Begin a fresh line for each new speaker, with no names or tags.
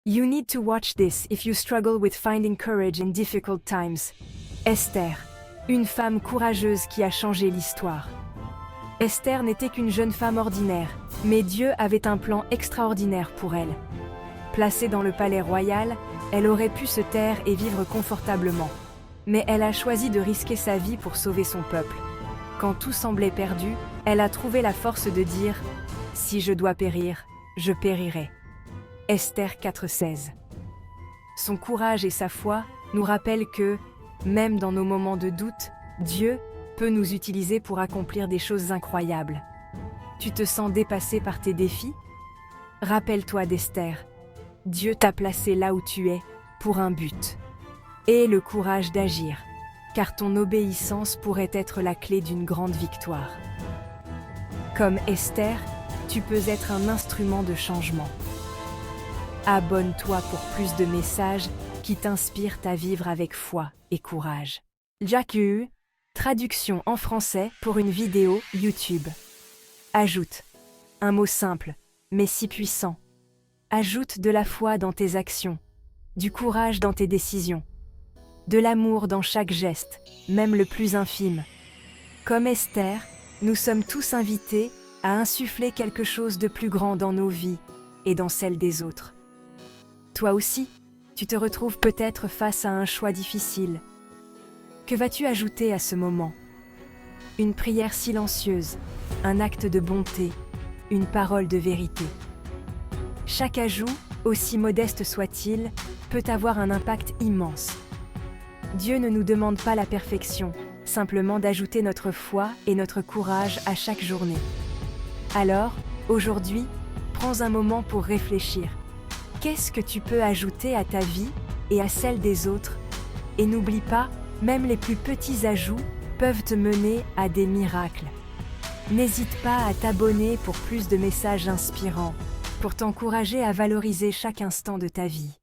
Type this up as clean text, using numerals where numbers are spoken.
You need to watch this if you struggle with finding courage in difficult times. Esther, une femme courageuse qui a changé l'histoire. Esther n'était qu'une jeune femme ordinaire, mais Dieu avait un plan extraordinaire pour elle. Placée dans le palais royal, elle aurait pu se taire et vivre confortablement. Mais elle a choisi de risquer sa vie pour sauver son peuple. Quand tout semblait perdu, elle a trouvé la force de dire « Si je dois périr, je périrai ». Esther 4,16. Son courage et sa foi nous rappellent que, même dans nos moments de doute, Dieu peut nous utiliser pour accomplir des choses incroyables. Tu te sens dépassé par tes défis? Rappelle-toi d'Esther. Dieu t'a placé là où tu es, pour un but. Aie le courage d'agir, car ton obéissance pourrait être la clé d'une grande victoire. Comme Esther, tu peux être un instrument de changement. Abonne-toi pour plus de messages qui t'inspirent à vivre avec foi et courage. Jaku, traduction en français pour une vidéo YouTube. Ajoute un mot simple, mais si puissant. Ajoute de la foi dans tes actions, du courage dans tes décisions, de l'amour dans chaque geste, même le plus infime. Comme Esther, nous sommes tous invités à insuffler quelque chose de plus grand dans nos vies et dans celles des autres. Toi aussi, tu te retrouves peut-être face à un choix difficile. Que vas-tu ajouter à ce moment? Une prière silencieuse, un acte de bonté, une parole de vérité. Chaque ajout, aussi modeste soit-il, peut avoir un impact immense. Dieu ne nous demande pas la perfection, simplement d'ajouter notre foi et notre courage à chaque journée. Alors, aujourd'hui, prends un moment pour réfléchir. Qu'est-ce que tu peux ajouter à ta vie et à celle des autres? Et n'oublie pas, même les plus petits ajouts peuvent te mener à des miracles. N'hésite pas à t'abonner pour plus de messages inspirants, pour t'encourager à valoriser chaque instant de ta vie.